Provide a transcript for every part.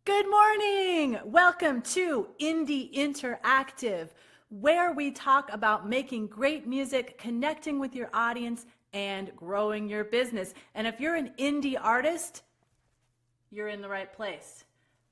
Good morning! Welcome to Indie Interactive, where we talk about making great music, connecting with your audience, and growing your business. And if you're an indie artist, you're in the right place,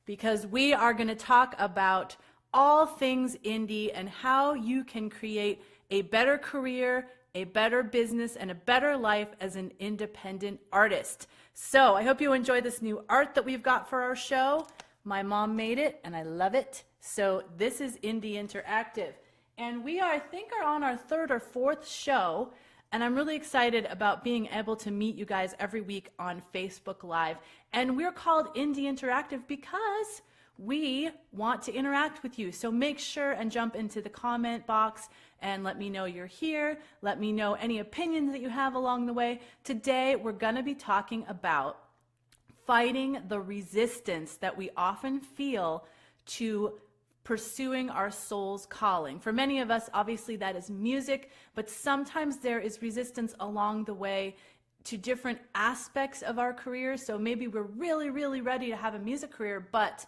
because we are going to talk about all things indie and how you can create a better career, a better business, and a better life as an independent artist. So I hope you enjoy this new art that we've got for our show. My mom made it and I love it. So this is Indie Interactive. And we are, I think, are on our third or fourth show. And I'm really excited about being able to meet you guys every week on Facebook Live. And we're called Indie Interactive because we want to interact with you. So make sure and jump into the comment box and let me know you're here. Let me know any opinions that you have along the way. Today, we're going to be talking about fighting the resistance that we often feel to pursuing our soul's calling. For many of us, obviously that is music, but sometimes there is resistance along the way to different aspects of our career. So maybe we're really, really ready to have a music career, but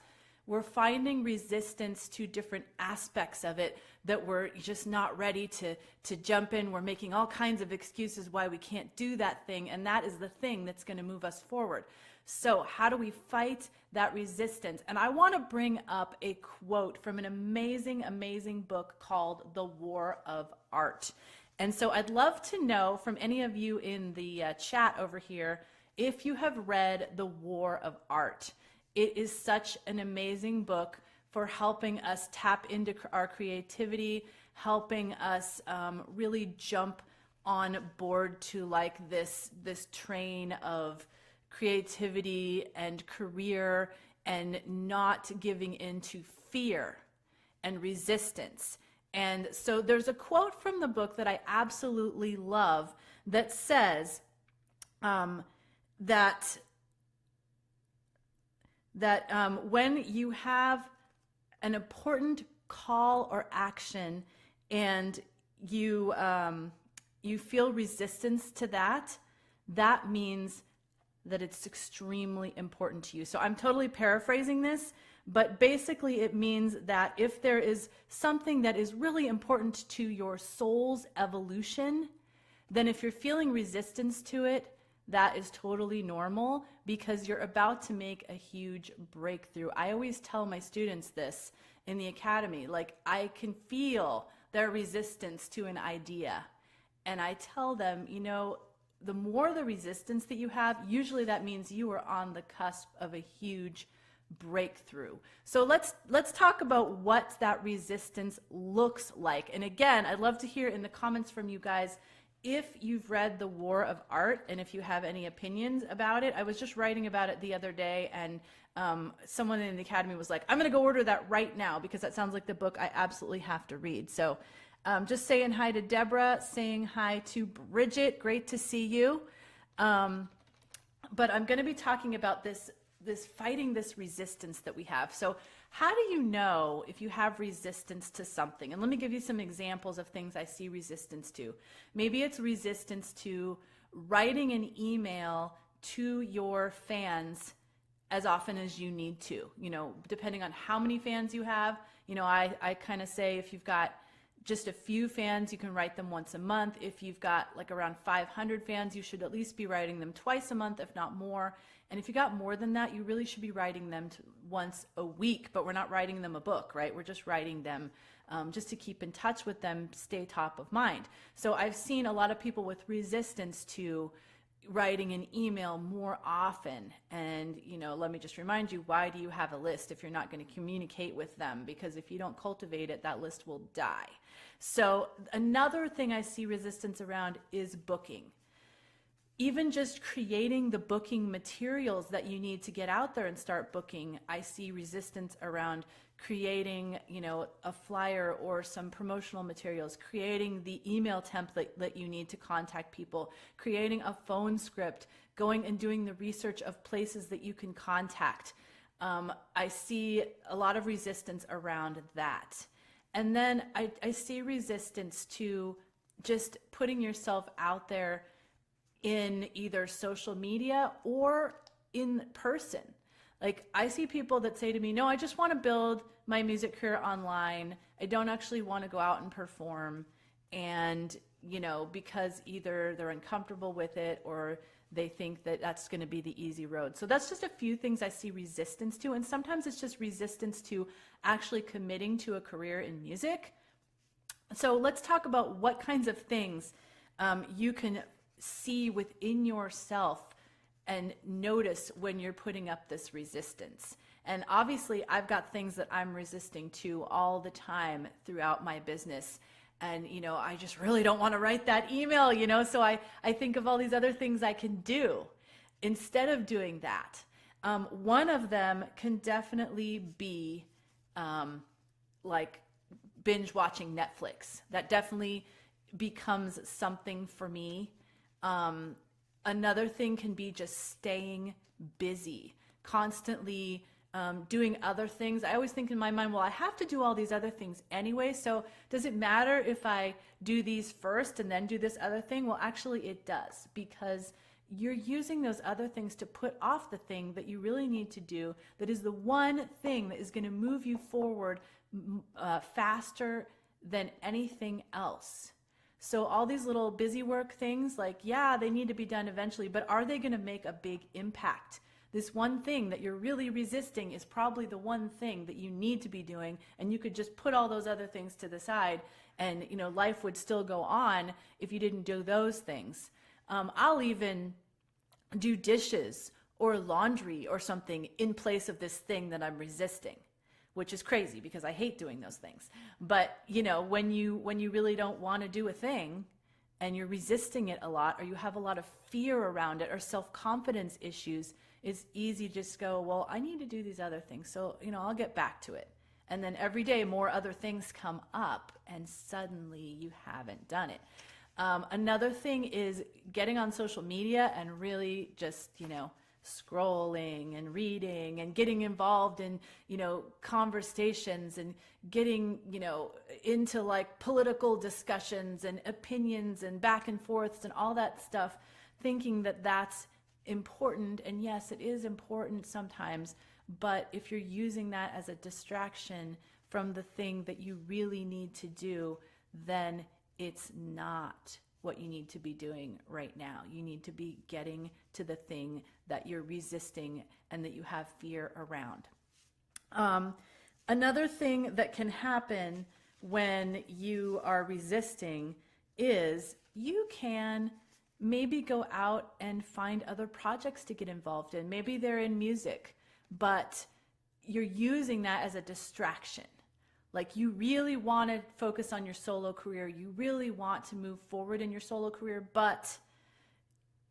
we're finding resistance to different aspects of it that we're just not ready to jump in. We're making all kinds of excuses why we can't do that thing, and that is the thing that's going to move us forward. So how do we fight that resistance? And I want to bring up a quote from an amazing, amazing book called The War of Art. And so I'd love to know from any of you in the chat over here if you have read The War of Art. It is such an amazing book for helping us tap into our creativity, helping us really jump on board to like this train of creativity and career and not giving into fear and resistance. And so there's a quote from the book that I absolutely love that says that when you have an important call or action and you feel resistance to that, that means that it's extremely important to you. So I'm totally paraphrasing this, but basically it means that if there is something that is really important to your soul's evolution, then if you're feeling resistance to it, that is totally normal because you're about to make a huge breakthrough. I always tell my students this in the academy, like I can feel their resistance to an idea. And I tell them, you know, the more the resistance that you have, usually that means you are on the cusp of a huge breakthrough. So let's talk about what that resistance looks like. And again, I'd love to hear in the comments from you guys if you've read The War of Art and if you have any opinions about it. I was just writing about it the other day, and someone in the academy was like, I'm going to go order that right now because that sounds like the book I absolutely have to read. So just saying hi to Deborah, saying hi to Bridget. Great to see you. But I'm going to be talking about this fighting this resistance that we have. So how do you know if you have resistance to something? And let me give you some examples of things I see resistance to. Maybe it's resistance to writing an email to your fans as often as you need to, you know, depending on how many fans you have. You know, I kind of say if you've got just a few fans, you can write them once a month. If you've got like around 500 fans, you should at least be writing them twice a month, if not more. And if you got more than that, you really should be writing them once a week, but we're not writing them a book, right? We're just writing them just to keep in touch with them, stay top of mind. So I've seen a lot of people with resistance to writing an email more often. And, you know, let me just remind you, why do you have a list if you're not going to communicate with them? Because if you don't cultivate it, that list will die. So another thing I see resistance around is booking. Even just creating the booking materials that you need to get out there and start booking, I see resistance around creating, you know, a flyer or some promotional materials, creating the email template that you need to contact people, creating a phone script, going and doing the research of places that you can contact. I see a lot of resistance around that. And then I see resistance to just putting yourself out there in either social media or in person. Like I see people that say to me, no, I just want to build my music career online. I don't actually want to go out and perform. And, because either they're uncomfortable with it or they think that that's going to be the easy road. So that's just a few things I see resistance to. And sometimes it's just resistance to actually committing to a career in music. So let's talk about what kinds of things you can see within yourself and notice when you're putting up this resistance. And obviously I've got things that I'm resisting to all the time throughout my business. And, I just really don't want to write that email, so I think of all these other things I can do instead of doing that. One of them can definitely be like binge watching Netflix. That definitely becomes something for me. Another thing can be just staying busy, constantly doing other things. I always think in my mind, well, I have to do all these other things anyway, so does it matter if I do these first and then do this other thing? Well, actually it does, because you're using those other things to put off the thing that you really need to do, that is the one thing that is going to move you forward faster than anything else. So all these little busy work things, like, yeah, they need to be done eventually, but are they going to make a big impact? This one thing that you're really resisting is probably the one thing that you need to be doing, and you could just put all those other things to the side, and life would still go on if you didn't do those things. I'll even do dishes or laundry or something in place of this thing that I'm resisting, which is crazy because I hate doing those things. But when you really don't want to do a thing and you're resisting it a lot, or you have a lot of fear around it or self-confidence issues, it's easy to just go, well, I need to do these other things, so I'll get back to it. And then every day more other things come up and suddenly you haven't done it. Another thing is getting on social media and really just scrolling and reading and getting involved in conversations and getting into like political discussions and opinions and back and forths and all that stuff, thinking that that's important. And yes, it is important sometimes, but if you're using that as a distraction from the thing that you really need to do, then it's not what you need to be doing right now. You need to be getting to the thing that you're resisting and that you have fear around. Another thing that can happen when you are resisting is you can maybe go out and find other projects to get involved in. Maybe they're in music, but you're using that as a distraction. Like you really want to focus on your solo career. You really want to move forward in your solo career, but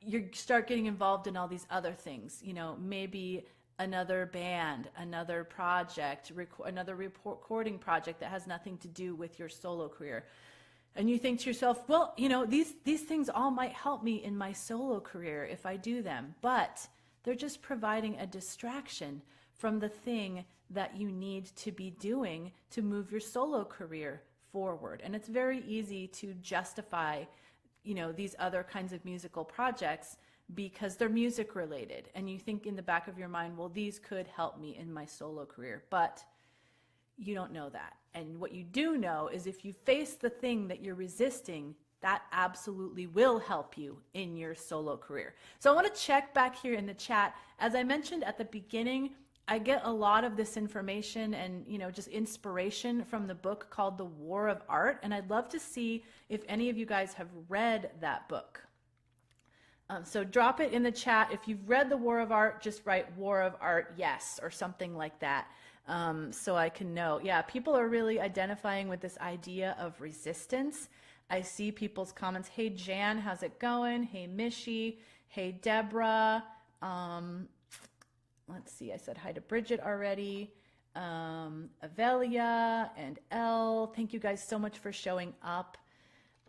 you start getting involved in all these other things. Maybe another band, another project, another recording project that has nothing to do with your solo career. And you think to yourself, well, these things all might help me in my solo career if I do them, but they're just providing a distraction from the thing that you need to be doing to move your solo career forward. And it's very easy to justify, these other kinds of musical projects because they're music related. And you think in the back of your mind, well, these could help me in my solo career, but you don't know that. And what you do know is if you face the thing that you're resisting, that absolutely will help you in your solo career. So I want to check back here in the chat. As I mentioned at the beginning, I get a lot of this information and just inspiration from the book called The War of Art, and I'd love to see if any of you guys have read that book. So drop it in the chat. If you've read The War of Art, just write War of Art yes or something like that, so I can know. Yeah, people are really identifying with this idea of resistance. I see people's comments. Hey Jan, how's it going? Hey Mishi. Hey Deborah. Let's see, I said hi to Bridget already. Avelia and Elle, thank you guys so much for showing up.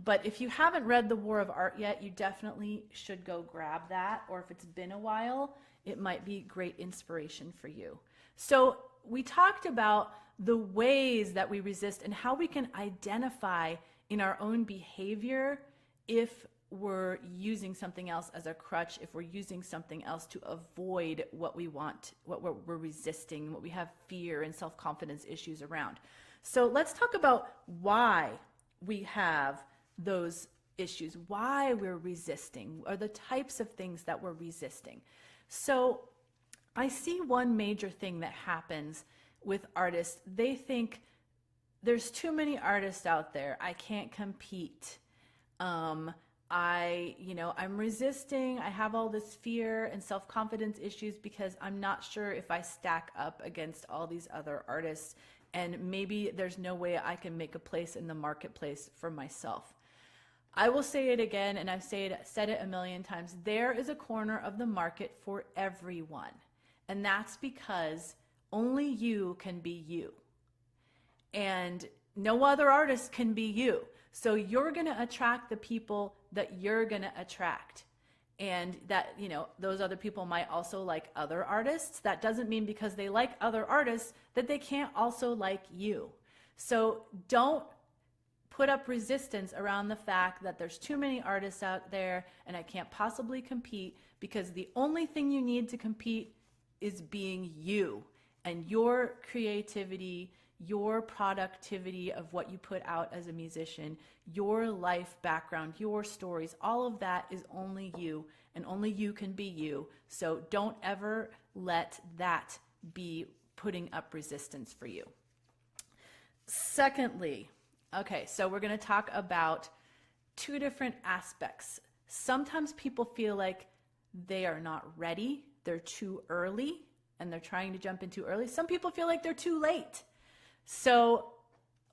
But if you haven't read The War of Art yet, you definitely should go grab that. Or if it's been a while, it might be great inspiration for you. So we talked about the ways that we resist and how we can identify in our own behavior if we're using something else as a crutch, if we're using something else to avoid what we want, what we're resisting, what we have fear and self-confidence issues around. So let's talk about why we have those issues, why we're resisting, or the types of things that we're resisting. So I see one major thing that happens with artists. They think there's too many artists out there. I can't compete. I'm resisting. I have all this fear and self-confidence issues because I'm not sure if I stack up against all these other artists, and maybe there's no way I can make a place in the marketplace for myself. I will say it again, and I've said it a million times. There is a corner of the market for everyone. And that's because only you can be you. And no other artist can be you. So you're going to attract the people that you're going to attract. And that, those other people might also like other artists. That doesn't mean because they like other artists that they can't also like you. So don't put up resistance around the fact that there's too many artists out there and I can't possibly compete, because the only thing you need to compete is being you and your creativity, your productivity of what you put out as a musician, your life background, your stories, all of that is only you, and only you can be you. So don't ever let that be putting up resistance for you. Secondly, okay, so we're going to talk about two different aspects. Sometimes people feel like they are not ready, they're too early, and they're trying to jump in too early. Some people feel like they're too late. So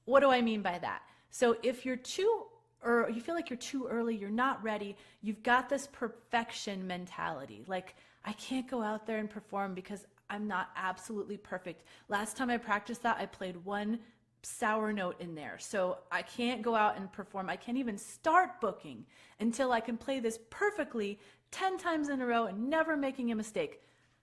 what do I mean by that? So if you feel like you're too early, you're not ready, you've got this perfection mentality. Like, I can't go out there and perform because I'm not absolutely perfect. Last time I practiced that, I played one sour note in there. So I can't go out and perform. I can't even start booking until I can play this perfectly 10 times in a row and never making a mistake.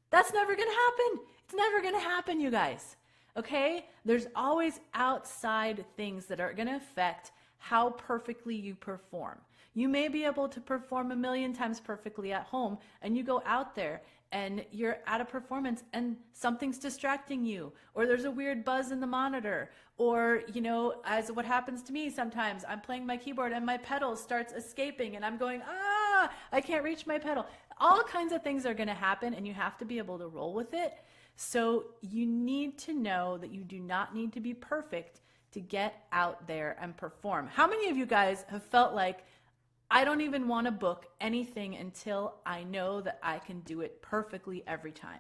That's never going to happen. It's never going to happen, you guys. Okay? There's always outside things that are going to affect how perfectly you perform. You may be able to perform 1,000,000 times perfectly at home, and you go out there and you're at a performance and something's distracting you, or there's a weird buzz in the monitor, or, as what happens to me sometimes, I'm playing my keyboard and my pedal starts escaping and I'm going, I can't reach my pedal. All kinds of things are going to happen, and you have to be able to roll with it. So you need to know that you do not need to be perfect to get out there and perform. How many of you guys have felt like, I don't even want to book anything until I know that I can do it perfectly every time?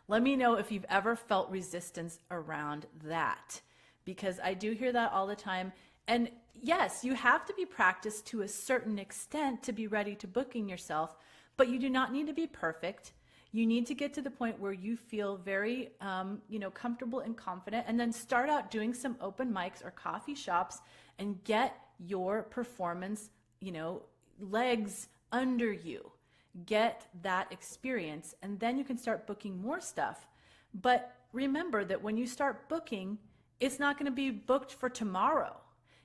Let me know if you've ever felt resistance around that, because I do hear that all the time. And yes, you have to be practiced to a certain extent to be ready to booking yourself, but you do not need to be perfect. You need to get to the point where you feel very, comfortable and confident, and then start out doing some open mics or coffee shops and get your performance, legs under you. Get that experience, and then you can start booking more stuff. But remember that when you start booking, it's not going to be booked for tomorrow.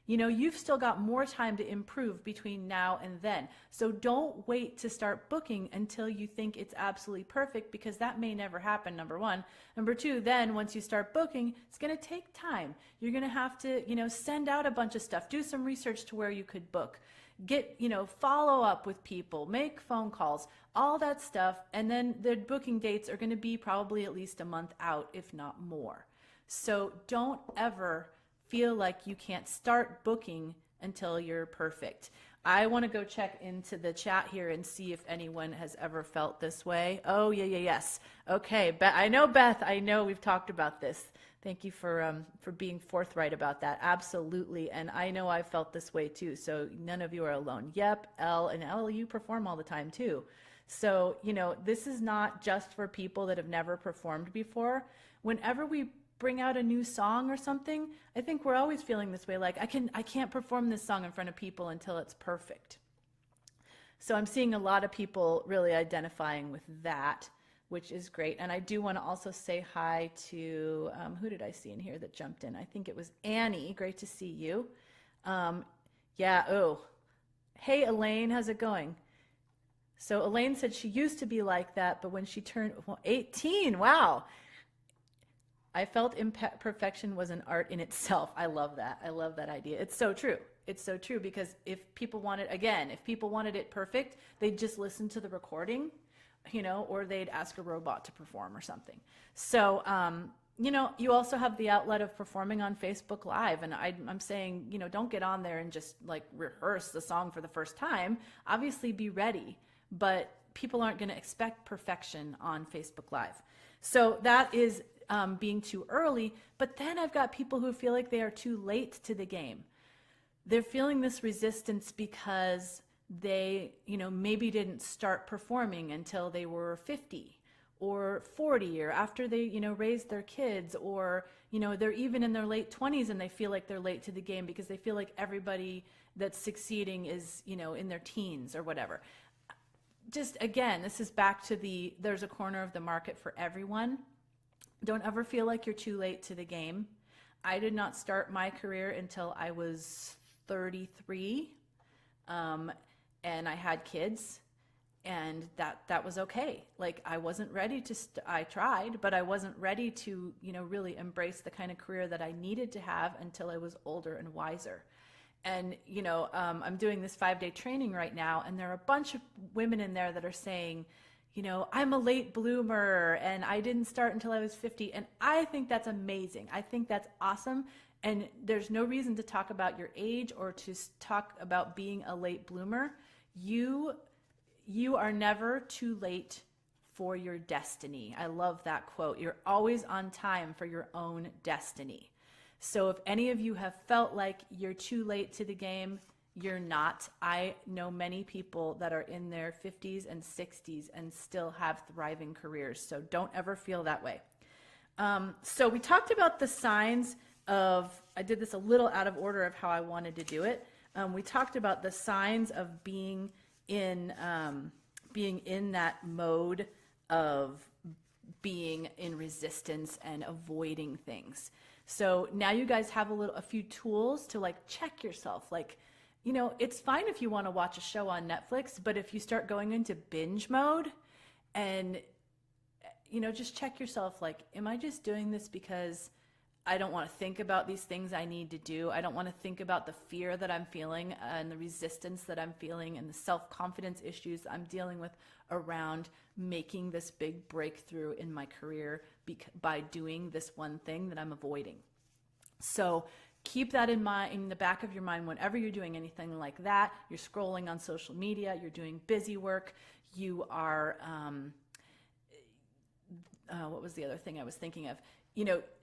You've still got more time to improve between now and then. So don't wait to start booking until you think it's absolutely perfect, because that may never happen, number one. Number two, then once you start booking, it's going to take time. You're going to have to, send out a bunch of stuff, do some research to where you could book, get, follow up with people, make phone calls, all that stuff. And then the booking dates are going to be probably at least a month out, if not more. So don't ever feel like you can't start booking until you're perfect. I want to go check into the chat here and see if anyone has ever felt this way. Oh, yes. Okay, I know, Beth, I know we've talked about this. Thank you for being forthright about that. Absolutely. And I know I felt this way too. So none of you are alone. Yep, Elle, you perform all the time too. So, this is not just for people that have never performed before. Whenever we bring out a new song or something, I think we're always feeling this way, like I can't perform this song in front of people until it's perfect. So I'm seeing a lot of people really identifying with that, which is great. And I do want to also say hi to, who did I see in here that jumped in? I think it was Annie. Great to see you. Hey, Elaine, how's it going? So Elaine said she used to be like that, but when she turned 18, wow, I felt imperfection was an art in itself. I love that. I love that idea. It's so true. It's so true because if people wanted, again, if people wanted it perfect, they'd just listen to the recording, or they'd ask a robot to perform or something. So, you also have the outlet of performing on Facebook Live. And I'm saying, don't get on there and just like rehearse the song for the first time. Obviously be ready, but people aren't going to expect perfection on Facebook Live. So that is being too early. But then I've got people who feel like they are too late to the game. They're feeling this resistance because they, maybe didn't start performing until they were 50 or 40 or after they, raised their kids, or, they're even in their late 20s and they feel like they're late to the game because they feel like everybody that's succeeding is, in their teens or whatever. Just again, this is back to there's a corner of the market for everyone. Don't ever feel like you're too late to the game. I did not start my career until I was 33, and I had kids, and that was okay. Like I wasn't ready to, I tried, but I wasn't ready to, really embrace the kind of career that I needed to have until I was older and wiser. And, I'm doing this 5-day training right now, and there are a bunch of women in there that are saying, I'm a late bloomer and I didn't start until I was 50. And I think that's amazing. I think that's awesome. And there's no reason to talk about your age or to talk about being a late bloomer. You are never too late for your destiny. I love that quote. You're always on time for your own destiny. So if any of you have felt like you're too late to the game, you're not. I know many people that are in their 50s and 60s and still have thriving careers. So don't ever feel that way. So we talked about the signs of, I did this a little out of order of how I wanted to do it. We talked about the signs of being in that mode of being in resistance and avoiding things. So now you guys have a few tools to like check yourself. Like, it's fine if you want to watch a show on Netflix, but if you start going into binge mode and, just check yourself, like, am I just doing this because I don't want to think about these things I need to do? I don't want to think about the fear that I'm feeling and the resistance that I'm feeling and the self-confidence issues I'm dealing with around making this big breakthrough in my career by doing this one thing that I'm avoiding. So keep that in mind, in the back of your mind, whenever you're doing anything like that. You're scrolling on social media, you're doing busy work, you are, what was the other thing I was thinking of?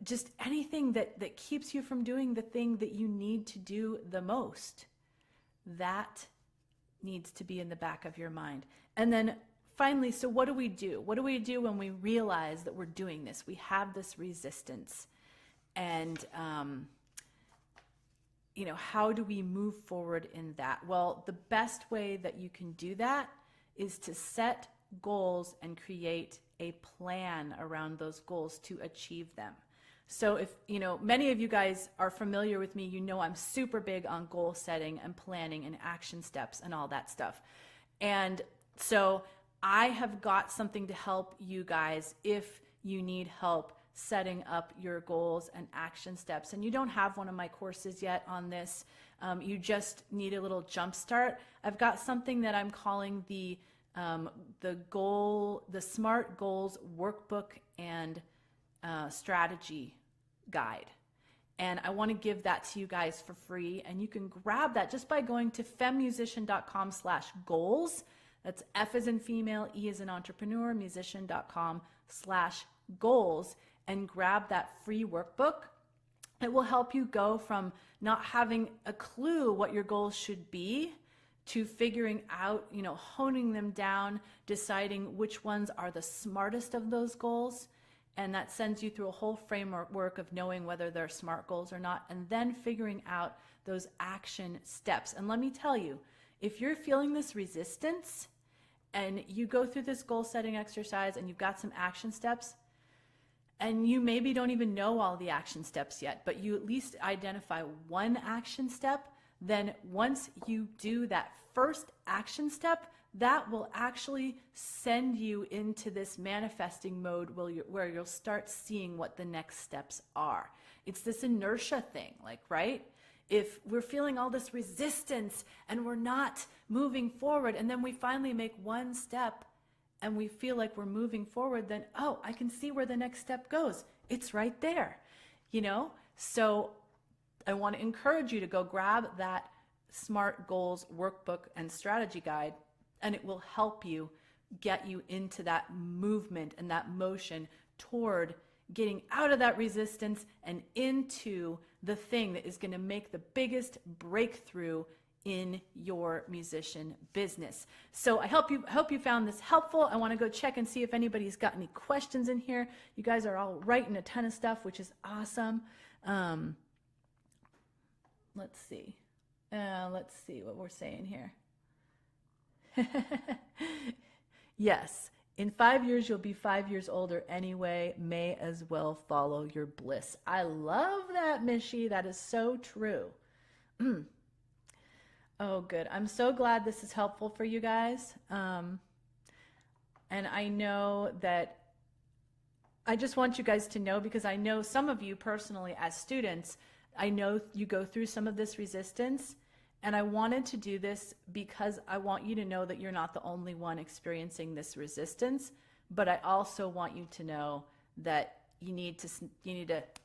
Just anything that keeps you from doing the thing that you need to do the most. That needs to be in the back of your mind. And then finally, so what do we do? What do we do when we realize that we're doing this? We have this resistance. And, how do we move forward in that? Well, the best way that you can do that is to set goals and create a plan around those goals to achieve them. So if, many of you guys are familiar with me, I'm super big on goal setting and planning and action steps and all that stuff. And so I have got something to help you guys if you need help setting up your goals and action steps. And you don't have one of my courses yet on this. You just need a little jump start. I've got something that I'm calling the SMART Goals Workbook and Strategy Guide. And I want to give that to you guys for free. And you can grab that just by going to femmusician.com/goals. That's F as in female, E as in entrepreneur, musician.com/goals, and grab that free workbook. It will help you go from not having a clue what your goals should be to figuring out, honing them down, deciding which ones are the smartest of those goals. And that sends you through a whole framework of knowing whether they're SMART goals or not, and then figuring out those action steps. And let me tell you, if you're feeling this resistance and you go through this goal setting exercise and you've got some action steps, and you maybe don't even know all the action steps yet, but you at least identify one action step, then once you do that first action step, that will actually send you into this manifesting mode where you'll start seeing what the next steps are. It's this inertia thing, like, right? If we're feeling all this resistance and we're not moving forward, and then we finally make one step and we feel like we're moving forward, then, oh, I can see where the next step goes. It's right there, you know? So I want to encourage you to go grab that SMART Goals workbook and strategy guide, and it will help you get you into that movement and that motion toward getting out of that resistance and into the thing that is going to make the biggest breakthrough in your musician business. So I hope you found this helpful. I want to go check and see if anybody's got any questions in here. You guys are all writing a ton of stuff, which is awesome. Let's see. Let's see what we're saying here. Yes, in 5 years, you'll be 5 years older anyway. May as well follow your bliss. I love that, Mishi. That is so true. Oh, good. I'm so glad this is helpful for you guys. And I know that I just want you guys to know, because I know some of you personally as students, I know you go through some of this resistance. And I wanted to do this because I want you to know that you're not the only one experiencing this resistance, but I also want you to know that you need to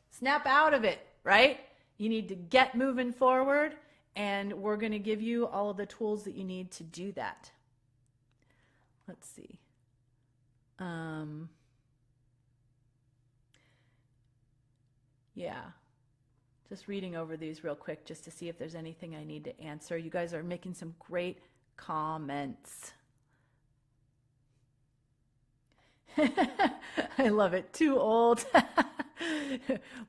snap out of it, right? You need to get moving forward, and we're going to give you all of the tools that you need to do that. Let's see. Yeah. Just reading over these real quick just to see if there's anything I need to answer. You guys are making some great comments. I love it. Too old.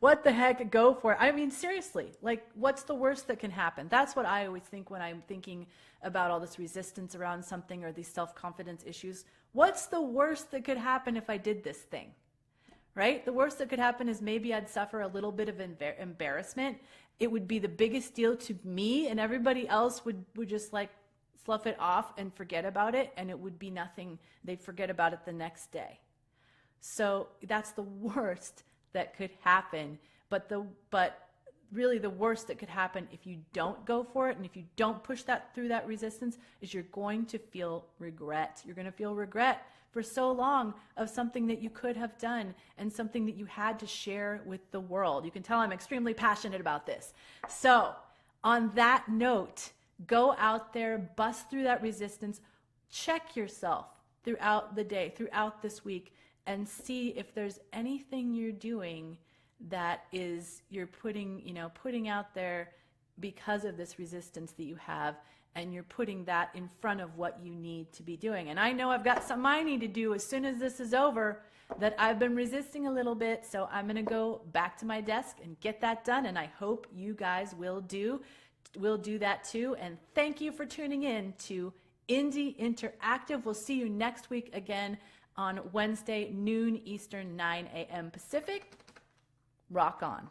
What the heck? Go for it. I mean, seriously, like, what's the worst that can happen? That's what I always think when I'm thinking about all this resistance around something or these self-confidence issues. What's the worst that could happen if I did this thing? Right? The worst that could happen is maybe I'd suffer a little bit of embarrassment. It would be the biggest deal to me, and everybody else would just like slough it off and forget about it, and it would be nothing. They'd forget about it the next day. So that's the worst that could happen. But really the worst that could happen if you don't go for it and if you don't push that through that resistance is you're going to feel regret. You're going to feel regret for so long of something that you could have done and something that you had to share with the world. You can tell I'm extremely passionate about this. So on that note, go out there, bust through that resistance, check yourself throughout the day, throughout this week, and see if there's anything you're doing that is you're putting out there because of this resistance that you have, and you're putting that in front of what you need to be doing. And I know I've got something I need to do as soon as this is over that I've been resisting a little bit, so I'm going to go back to my desk and get that done, and I hope you guys will do that too. And thank you for tuning in to Indie Interactive. We'll see you next week again on Wednesday, noon Eastern, 9 a.m. Pacific. Rock on.